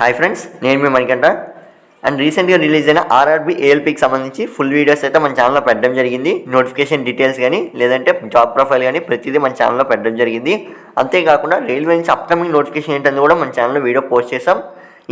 Hi friends, నేను మీ Manikanta. And రీసెంట్గా release అయిన ఆర్ఆర్బీ ఏఎల్పీకి సంబంధించి ఫుల్ వీడియోస్ అయితే మన ఛానల్లో పెట్టడం జరిగింది. నోటిఫికేషన్ డీటెయిల్స్ కానీ లేదంటే జాబ్ ప్రొఫైల్ కానీ ప్రతిదీ మన ఛానల్లో పెట్టడం జరిగింది. అంతేకాకుండా రైల్వే నుంచి అప్కమింగ్ నోటిఫికేషన్ ఏంటని కూడా మన ఛానల్లో వీడియో పోస్ట్ చేసాం.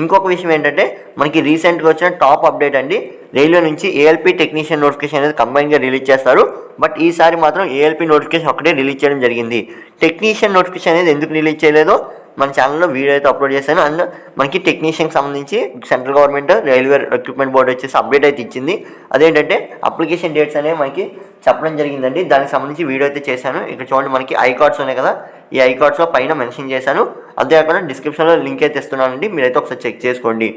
ఇంకొక విషయం ఏంటంటే మనకి రీసెంట్గా వచ్చిన టాప్ అప్డేట్ అండి. రైల్వే నుంచి ఏఎల్పీ టెక్నీషియన్ నోటిఫికేషన్ అనేది కంబైన్గా రిలీజ్ చేస్తారు. బట్ ఈసారి మాత్రం ఏఎల్పీ నోటిఫికేషన్ ఒకటే రిలీజ్ చేయడం జరిగింది. టెక్నీషియన్ నోటిఫికేషన్ అనేది ఎందుకు రిలీజ్ చేయలేదో మన ఛానల్లో వీడియో అయితే అప్లోడ్ చేశాను. అండ్ మనకి టెక్నీషియన్కి సంబంధించి central government railway recruitment board వచ్చేసి అప్డేట్ అయితే ఇచ్చింది. అదేంటంటే అప్లికేషన్ డేట్స్ అనేవి మనకి చెప్పడం జరిగిందండి. దానికి సంబంధించి వీడియో అయితే చేశాను. ఇక్కడ చూడండి, మనకి ఐ కార్డ్స్ ఉన్నాయి కదా, ఈ ఐ కార్డ్స్లో పైన మెన్షన్ చేశాను. అంతేకాకుండా డిస్క్రిప్షన్లో లింక్ అయితే ఇస్తున్నానండి, మీరైతే ఒకసారి చెక్ చేసుకోండి.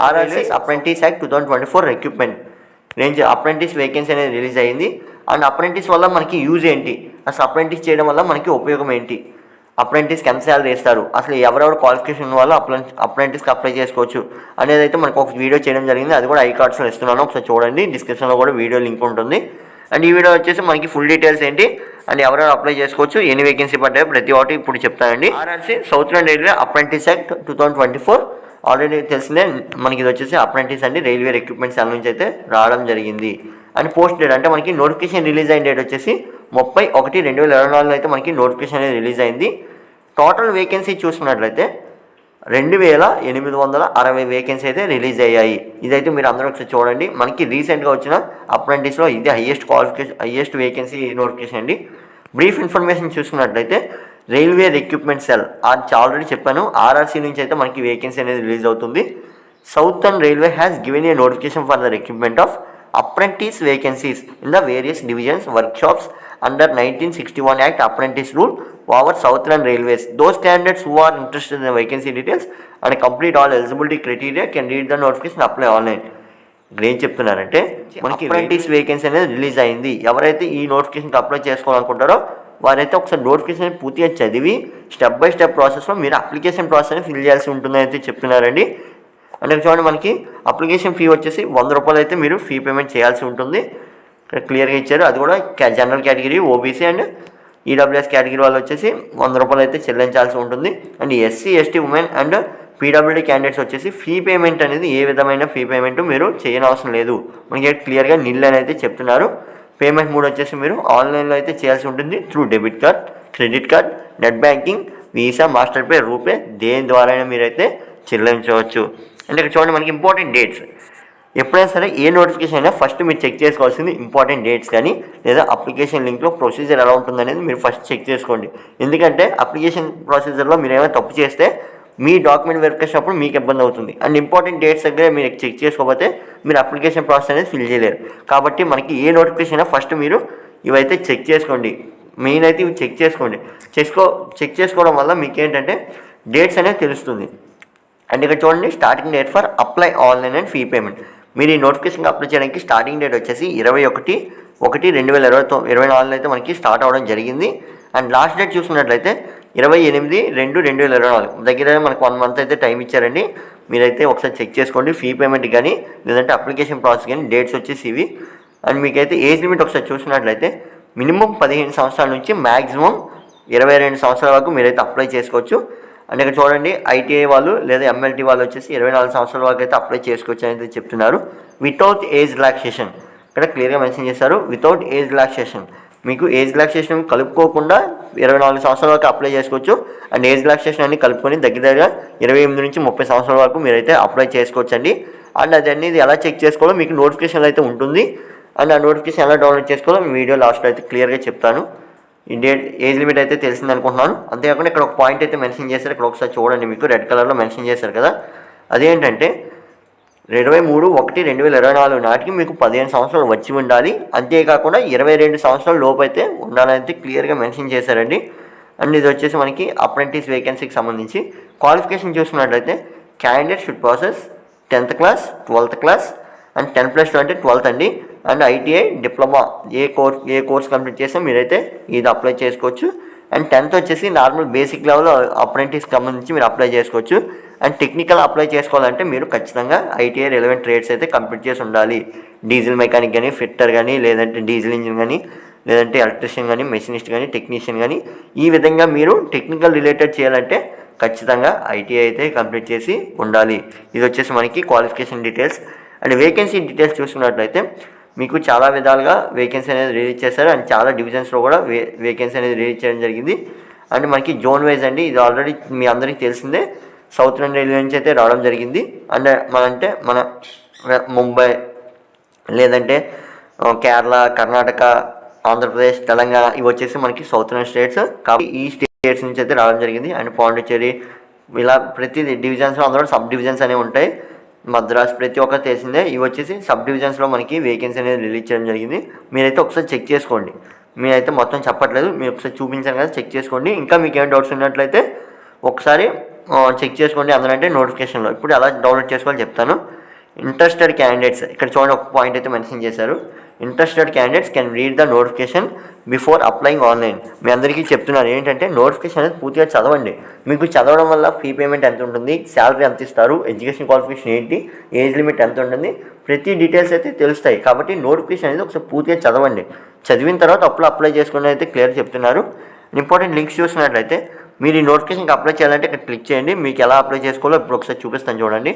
RRC apprentice act 2024 recruitment range apprentice vacancy అనేది రిలీజ్ అయ్యింది. అండ్ అప్రెంటిస్ వల్ల మనకి యూజ్ ఏంటి, అసలు అప్రెంటిస్ చేయడం వల్ల మనకి ఉపయోగం ఏంటి, అప్రెంటిస్కి ఎంత శాలరీ ఇస్తారు, అసలు ఎవరెవరు క్వాలిఫికేషన్ వల్ల అప్రెంటిస్కి అప్లై చేసుకోవచ్చు అనేది అయితే మనకు ఒక వీడియో చేయడం జరిగింది. అది కూడా ఐ కార్డ్స్లో ఇస్తున్నాను, ఒకసారి చూడండి. డిస్క్రిప్షన్లో కూడా వీడియో లింక్ ఉంటుంది. అండ్ ఈ వీడియో వచ్చేసి మనకి ఫుల్ డీటెయిల్స్ ఏంటి అండ్ ఎవరెవరు అప్లై చేసుకోవచ్చు, ఎన్ని వేకెన్సీ పడ్డాయో ప్రతి ఒక్కటి ఇప్పుడు చెప్తానండి. RRC Southern railway apprentice act 2024 already తెలిసిందే మనకి. ఇది వచ్చేసి అప్రెంటిస్ అండి, రైల్వే రిక్రూట్మెంట్ సెల్ నుంచి అయితే రావడం జరిగింది. అండ్ పోస్ట్ డేట్ అంటే మనకి నోటిఫికేషన్ రిలీజ్ అయిన డేట్ వచ్చేసి 30/1/2024 అయితే మనకి నోటిఫికేషన్ అనేది రిలీజ్ అయింది. టోటల్ వేకెన్సీ చూసుకున్నట్లయితే 2860 వేకెన్సీ అయితే రిలీజ్ అయ్యాయి. ఇదైతే మీరు అందరూ ఒకసారి చూడండి. మనకి రీసెంట్గా వచ్చిన అప్రెంటిస్లో ఇది హైయెస్ట్ వేకెన్సీ నోటిఫికేషన్ అండి. బ్రీఫ్ ఇన్ఫర్మేషన్ చూసుకున్నట్లయితే రైల్వే రిక్రూట్మెంట్ సెల్ అది ఆల్రెడీ చెప్పాను, ఆర్ఆర్సీ నుంచి అయితే మనకి వేకెన్సీ అనేది రిలీజ్ అవుతుంది. Southern railway has given a notification for the recruitment of apprentice vacancies in the various divisions workshops under 1961 Act apprentice rule over Southern Railways. Those candidates who are interested in the vacancy details and complete all eligibility criteria can read the notification and apply online. ఇక్కడ ఏం చెప్తున్నారంటే మనకి apprentice vacancy అనేది release అయింది. ఎవరైతే ఈ నోటిఫికేషన్కి apply చేసుకోవాలనుకుంటారో వారైతే ఒకసారి నోటిఫికేషన్ పూర్తిగా చదివి స్టెప్ బై స్టెప్ ప్రాసెస్లో మీరు అప్లికేషన్ ప్రాసెస్ని ఫిల్ చేయాల్సి ఉంటుందని అయితే చెప్తున్నారండి. అంటే చూడండి, మనకి అప్లికేషన్ ఫీ వచ్చేసి 100 రూపాయలు అయితే మీరు ఫీ పేమెంట్ చేయాల్సి ఉంటుంది. ఇక్కడ క్లియర్గా ఇచ్చారు. అది కూడా general category, OBC and EWS category వాళ్ళు వచ్చేసి 100 రూపాయలు అయితే చెల్లించాల్సి ఉంటుంది. And SC, ST, women and PWD candidates వచ్చేసి ఫీ పేమెంట్ అనేది ఏ విధమైన ఫీ పేమెంట్ మీరు చేయనవసరం లేదు. మనకి క్లియర్గా నిల్ అని అయితే చెప్తున్నారు. పేమెంట్ మోడ్ వచ్చేసి మీరు ఆన్లైన్లో అయితే చేయాల్సి ఉంటుంది. Through debit card, credit card, net banking, visa, master pay, RuPay, దేని ద్వారా మీరైతే చెల్లించవచ్చు. అంటే ఇక్కడ చూడండి, మనకి ఇంపార్టెంట్ డేట్స్. ఎప్పుడైనా సరే ఏ నోటిఫికేషన్ అయినా ఫస్ట్ మీరు చెక్ చేసుకోవాల్సింది ఇంపార్టెంట్ డేట్స్ కానీ లేదా అప్లికేషన్ లింక్లో ప్రొసీజర్ ఎలా ఉంటుందనేది మీరు ఫస్ట్ చెక్ చేసుకోండి. ఎందుకంటే అప్లికేషన్ ప్రొసీజర్లో మీరు ఏమైనా తప్పు చేస్తే మీ డాక్యుమెంట్ వెరిఫికేషన్ అప్పుడు మీకు ఇబ్బంది అవుతుంది. అండ్ ఇంపార్టెంట్ డేట్స్ దగ్గర మీరు చెక్ చేసుకోకపోతే మీరు అప్లికేషన్ ప్రాసెస్ అనేది ఫిల్ చేయలేరు. కాబట్టి మనకి ఏ నోటిఫికేషన్ అయినా ఫస్ట్ మీరు ఇవైతే చెక్ చేసుకోండి. మెయిన్ అయితే ఇవి చెక్ చేసుకోండి. చెక్ చేసుకోవడం వల్ల మీకు ఏంటంటే డేట్స్ అనేది తెలుస్తుంది. అండ్ ఇక్కడ చూడండి, starting date for apply online and fee payment. మీరు ఈ నోటిఫికేషన్ అప్లై చేయడానికి స్టార్టింగ్ డేట్ వచ్చేసి 21/1/2024 అయితే మనకి స్టార్ట్ అవ్వడం జరిగింది. అండ్ లాస్ట్ డేట్ చూసుకున్నట్లయితే 28/2/2024. దగ్గర మనకు 1 మంత్ అయితే టైం ఇచ్చారండి. మీరైతే ఒకసారి చెక్ చేసుకోండి ఫీ పేమెంట్ కానీ లేదంటే అప్లికేషన్ ప్రాసెస్ కానీ డేట్స్ వచ్చేసి ఇవి. అండ్ మీకైతే ఏజ్ లిమిట్ ఒకసారి చూసినట్లయితే మినిమం 15 సంవత్సరాల నుంచి మ్యాక్సిమం 22 సంవత్సరాల వరకు మీరైతే అప్లై చేసుకోవచ్చు. అండ్ ఇక్కడ చూడండి, ఐటీఐ వాళ్ళు లేదా ఎంఎల్టీ వాళ్ళు వచ్చేసి 24 సంవత్సరాల వరకు అయితే అప్లై చేసుకోవచ్చు అనేది చెప్తున్నారు. వితౌట్ ఏజ్ రిలాక్సేషన్ ఇక్కడ క్లియర్గా మెన్షన్ చేశారు. వితౌట్ ఏజ్ రిలాక్సేషన్ మీకు ఏజ్ రిలాక్సేషన్ కలుపుకోకుండా 24 సంవత్సరాల వరకు అప్లై చేసుకోవచ్చు. అండ్ ఏజ్ రిలాక్సేషన్ అన్ని కలుపుకొని దగ్గర 28 నుంచి 30 సంవత్సరాల వరకు మీరైతే అప్లై చేసుకోవచ్చు అండి. అండ్ అది అనేది ఎలా చెక్ చేసుకోవాలో మీకు నోటిఫికేషన్ అయితే ఉంటుంది. అండ్ ఆ నోటిఫికేషన్ ఎలా డౌన్లోడ్ చేసుకోవాలో మీ వీడియో లాస్ట్లో అయితే క్లియర్గా చెప్తాను. ఈ డేట్ ఏజ్ లిమిట్ అయితే తెలిసింది అనుకుంటున్నాను. అంతేకాకుండా ఇక్కడ ఒక పాయింట్ అయితే మెన్షన్ చేశారు. ఇక్కడ ఒకసారి చూడండి, మీకు రెడ్ కలర్లో మెన్షన్ చేశారు కదా, అదేంటంటే 23/1/2024 నాటికి మీకు 15 సంవత్సరాలు వచ్చి ఉండాలి. అంతేకాకుండా 22 సంవత్సరాల లోపు అయితే ఉండాలని క్లియర్గా మెన్షన్ చేశారండి. అండ్ ఇది వచ్చేసి మనకి అప్రెంటిస్ వేకెన్సీకి సంబంధించి క్వాలిఫికేషన్ చూసుకున్నట్లయితే candidate should process 10th class, 12th class and 10+2 అంటే 12th అండి. And ITI, diploma A course complete చేస్తే మీరైతే ఇది అప్లై చేసుకోవచ్చు. అండ్ 10th వచ్చేసి నార్మల్ బేసిక్ లెవెల్ అప్రెంటిస్ సంబంధించి మీరు అప్లై చేసుకోవచ్చు. అండ్ టెక్నికల్ అప్లై చేసుకోవాలంటే మీరు ఖచ్చితంగా ఐటీఐ రిలవెంట్ ట్రేడ్స్ అయితే కంప్లీట్ చేసి ఉండాలి. డీజిల్ మెకానిక్ కానీ, ఫిట్టర్ కానీ, లేదంటే డీజిల్ ఇంజిన్ కానీ, లేదంటే ఎలక్ట్రీషియన్ కానీ, మెషినిస్ట్ కానీ, టెక్నీషియన్ కానీ, ఈ విధంగా మీరు టెక్నికల్ రిలేటెడ్ చేయాలంటే ఖచ్చితంగా ఐటీఐ అయితే కంప్లీట్ చేసి ఉండాలి. ఇది వచ్చేసి మనకి qualification details. And vacancy details చూసుకున్నట్లయితే మీకు చాలా విధాలుగా వేకెన్సీ అనేది రిలీజ్ చేశారు. అండ్ చాలా డివిజన్స్లో కూడా వేకెన్సీ అనేది రిలీజ్ చేయడం జరిగింది. అండ్ మనకి జోన్ వైజ్ అండి, ఇది ఆల్రెడీ మీ అందరికీ తెలిసిందే. సౌతర్న్ రైల్వే నుంచి అయితే రావడం జరిగింది. అండ్ మన ముంబై లేదంటే కేరళ, కర్ణాటక, ఆంధ్రప్రదేశ్, తెలంగాణ ఇవి వచ్చేసి మనకి సౌతర్న్ స్టేట్స్. కాబట్టి ఈ స్టేట్స్ నుంచి అయితే రావడం జరిగింది. అండ్ పాండిచ్చేరి ఇలా ప్రతి డివిజన్స్లో అందులో సబ్ డివిజన్స్ అనేవి ఉంటాయి. మద్రాస్ ప్రతి ఒక్కరు తెలిసిందే. ఇవి వచ్చేసి సబ్ డివిజన్స్లో మనకి వేకెన్సీ అనేది రిలీజ్ చేయడం జరిగింది. మీరైతే ఒకసారి చెక్ చేసుకోండి. మీరైతే మొత్తం చెప్పట్లేదు, మీరు ఒకసారి చూపించాను కదా, చెక్ చేసుకోండి. ఇంకా మీకు ఏమైనా డౌట్స్ ఉన్నట్లయితే ఒకసారి చెక్ చేసుకోండి. అందులో నోటిఫికేషన్లో ఇప్పుడు ఎలా డౌన్లోడ్ చేసుకోవాలో చెప్తాను. ఇంట్రెస్టెడ్ క్యాండిడేట్స్ ఇక్కడ చూడండి, ఒక పాయింట్ అయితే మెన్షన్ చేశారు. Interested candidates can read the notification before applying online. మీ అందరికీ చెప్తున్నారు ఏంటంటే నోటిఫికేషన్ అనేది పూర్తిగా చదవండి. మీకు చదవడం వల్ల ఫీ పేమెంట్ ఎంత ఉంటుంది, శాలరీ ఎంత ఇస్తారు, ఎడ్యుకేషన్ క్వాలిఫికేషన్ ఏంటి, ఏజ్ లిమిట్ ఎంత ఉంటుంది, ప్రతి డీటెయిల్స్ అయితే తెలుస్తాయి. కాబట్టి నోటిఫికేషన్ అనేది ఒకసారి పూర్తిగా చదవండి. చదివిన తర్వాత అప్లై చేసుకుని అయితే క్లియర్ చెప్తున్నారు. ఇంపార్టెంట్ లింక్స్ చూసినట్లయితే మీరు ఈ నోటిఫికేషన్కి అప్లై చేయాలంటే ఇక్కడ క్లిక్ చేయండి. మీకు ఎలా అప్లై చేసుకోవాలో ఇప్పుడు ఒకసారి చూపిస్తాను చూడండి.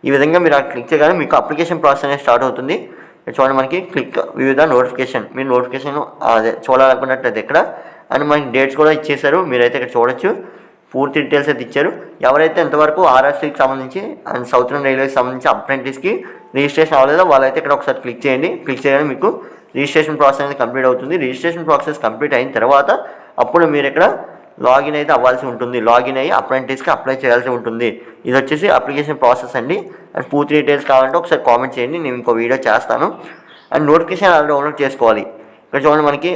ఈ విధంగా మీరు క్లిక్ చేయగానే మీకు అప్లికేషన్ ప్రాసెస్ అనేది స్టార్ట్ అవుతుంది. చూడండి మనకి క్లిక్ వివిధ నోటిఫికేషన్, మీరు నోటిఫికేషన్ అదే చూడాలనుకున్నట్లయితే ఇక్కడ. అండ్ మనకి డేట్స్ కూడా ఇచ్చేసారు, మీరైతే ఇక్కడ చూడొచ్చు. పూర్తి డీటెయిల్స్ అయితే ఇచ్చారు. ఎవరైతే ఎంతవరకు ఆర్ఆర్సీకి సంబంధించి అండ్ సౌతర్న్ రైల్వేకి సంబంధించి అప్రెంటిస్కి రిజిస్ట్రేషన్ అవ్వలేదో వాళ్ళైతే ఇక్కడ ఒకసారి క్లిక్ చేయండి. క్లిక్ చేయగానే మీకు రిజిస్ట్రేషన్ ప్రాసెస్ అనేది కంప్లీట్ అవుతుంది. రిజిస్ట్రేషన్ ప్రాసెస్ కంప్లీట్ అయిన తర్వాత అప్పుడు మీరు ఇక్కడ లాగిన్ అయితే అవ్వాల్సి ఉంటుంది. లాగిన్ అయ్యి అప్రెంటిస్కి అప్లై చేయాల్సి ఉంటుంది. ఇది వచ్చేసి అప్లికేషన్ ప్రాసెస్ అండి. అండ్ పూర్తి డీటెయిల్స్ కావాలంటే ఒకసారి కామెంట్ చేయండి, నేను ఇంకో వీడియో చేస్తాను. అండ్ నోటిఫికేషన్ అలా డౌన్లోడ్ చేసుకోవాలి. ఇక్కడ చూడండి మనకి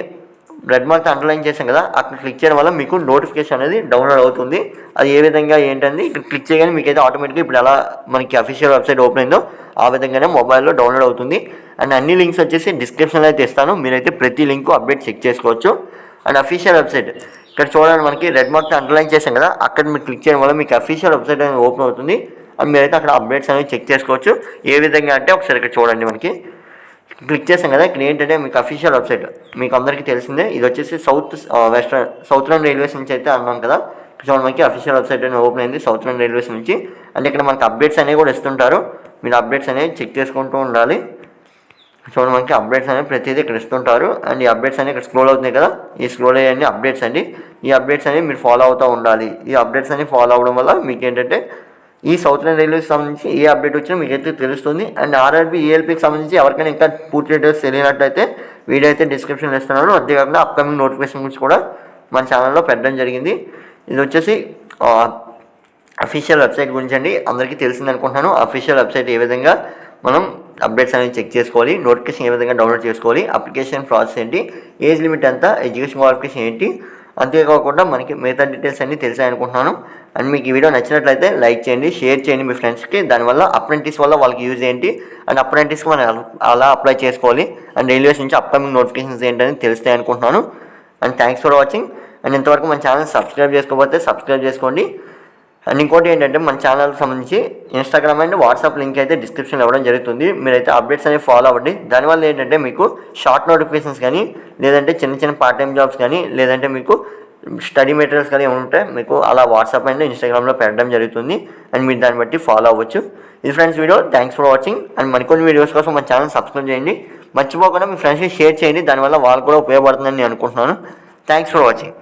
రెడ్ మార్క్ అండర్లైన్ చేసాం కదా, అక్కడ క్లిక్ చేయడం వల్ల మీకు నోటిఫికేషన్ అనేది డౌన్లోడ్ అవుతుంది. అది ఏ విధంగా ఏంటంటే ఇక్కడ క్లిక్ చేయగానే మీకైతే ఆటోమేటిక్గా ఇప్పుడు ఎలా మనకి అఫీషియల్ వెబ్సైట్ ఓపెన్ అయిందో ఆ విధంగానే మొబైల్లో డౌన్లోడ్ అవుతుంది. అండ్ అన్ని లింక్స్ వచ్చేసి డిస్క్రిప్షన్లో అయితే ఇస్తాను, మీరైతే ప్రతి లింకు అప్డేట్ చెక్ చేసుకోవచ్చు. అండ్ అఫీషియల్ వెబ్సైట్ ఇక్కడ చూడండి మనకి రెడ్ మార్క్ అండర్లైన్ చేసాం కదా, అక్కడ మీరు క్లిక్ చేయడం వల్ల మీకు అఫీషియల్ వెబ్సైట్ అనేది ఓపెన్ అవుతుంది. అండ్ మీరైతే అక్కడ అప్డేట్స్ అనేవి చెక్ చేసుకోవచ్చు. ఏ విధంగా అంటే ఒకసారి ఇక్కడ చూడండి, మనకి క్లిక్ చేసాం కదా, ఇక్కడ ఏంటంటే మీకు అఫీషియల్ వెబ్సైట్ మీకు అందరికీ తెలిసిందే. ఇది వచ్చేసి సౌతర్న్ రైల్వేస్ నుంచి అయితే అన్నాం కదా. చూడండి మనకి అఫీషియల్ వెబ్సైట్ అనేది ఓపెన్ అయింది సౌతర్న్ రైల్వేస్ నుంచి. అంటే ఇక్కడ మనకి అప్డేట్స్ అనేవి కూడా ఇస్తుంటారు, మీరు అప్డేట్స్ అనేవి చెక్ చేసుకుంటూ ఉండాలి. చూడండి మనకి అప్డేట్స్ అనేవి ప్రతిదీ ఇక్కడ ఇస్తుంటారు. అండ్ ఈ అప్డేట్స్ అనేవి ఇక్కడ స్క్రోల్ అవుతున్నాయి కదా, ఈ స్క్రోల్ అయ్యే అప్డేట్స్ అండి. ఈ అప్డేట్స్ అనేవి మీరు ఫాలో అవుతూ ఉండాలి. ఈ అప్డేట్స్ అనేవి ఫాలో అవ్వడం వల్ల మీకు ఏంటంటే ఈ సౌతర్న్ రైల్వేకి సంబంధించి ఏ అప్డేట్ వచ్చినా మీకు అయితే తెలుస్తుంది. అండ్ ఆర్ఆర్బీ ఏఎల్పీకి సంబంధించి ఎవరికైనా ఇంకా పూర్తి డీటెయిల్స్ తెలియనట్లయితే వీడియో అయితే డిస్క్రిప్షన్లో ఇస్తున్నాను. అంతేకాకుండా అప్కమింగ్ నోటిఫికేషన్ గురించి కూడా మన ఛానల్లో పెట్టడం జరిగింది. ఇది వచ్చేసి అఫీషియల్ వెబ్సైట్ గురించి అండి, అందరికీ తెలిసింది అనుకుంటున్నాను. అఫీషియల్ వెబ్సైట్ ఏ విధంగా మనం అప్డేట్స్ అనేవి చెక్ చేసుకోవాలి, నోటిఫికేషన్ ఏ విధంగా డౌన్లోడ్ చేసుకోవాలి, అప్లికేషన్ ప్రాసెస్ ఏంటి, ఏజ్ లిమిట్ ఎంత, ఎడ్యుకేషన్ క్వాలిఫికేషన్ ఏంటి, అంతేకాకుండా మనకి మిగతా డీటెయిల్స్ అన్నీ తెలిసాయి అనుకుంటున్నాను. అండ్ మీకు ఈ వీడియో నచ్చినట్లయితే లైక్ చేయండి, షేర్ చేయండి మీ ఫ్రెండ్స్కి. దానివల్ల అప్రెంటిస్ వల్ల వాళ్ళకి యూజ్ ఏంటి అండ్ అప్రెంటిస్కి మనం అలా అప్లై చేసుకోవాలి అండ్ రైల్వేస్ నుంచి అప్కమింగ్ నోటిఫికేషన్స్ ఏంటని తెలుస్తాయి అనుకుంటున్నాను. And thanks for watching. And ఇంతవరకు మన ఛానల్ సబ్స్క్రైబ్ చేసుకోకపోతే సబ్స్క్రైబ్ చేసుకోండి. అండ్ ఇంకోటి ఏంటంటే మన ఛానల్కి సంబంధించి ఇన్స్టాగ్రామ్ అండ్ వాట్సాప్ లింక్ అయితే డిస్క్రిప్షన్లో ఇవ్వడం జరుగుతుంది. మీరైతే అప్డేట్స్ అనేవి ఫాలో అవ్వండి. దానివల్ల ఏంటంటే మీకు షార్ట్ నోటిఫికేషన్స్ కానీ లేదంటే చిన్న చిన్న పార్ట్ టైం జాబ్స్ కానీ లేదంటే మీకు స్టడీ మెటీరియల్స్ కానీ ఏమంటే మీకు అలా వాట్సాప్ అండ్ ఇన్స్టాగ్రామ్లో పెట్టడం జరుగుతుంది. అండ్ మీరు దాన్ని బట్టి ఫాలో అవ్వచ్చు. ఇది friends video, thanks for watching. And మరికొన్ని వీడియోస్ కోసం మన ఛానల్ సబ్స్క్రైబ్ చేయండి. మర్చిపోకుండా మీ ఫ్రెండ్స్కి షేర్ చేయండి, దానివల్ల వాళ్ళు కూడా ఉపయోగపడుతుందని నేను అనుకుంటున్నాను. Thanks for watching.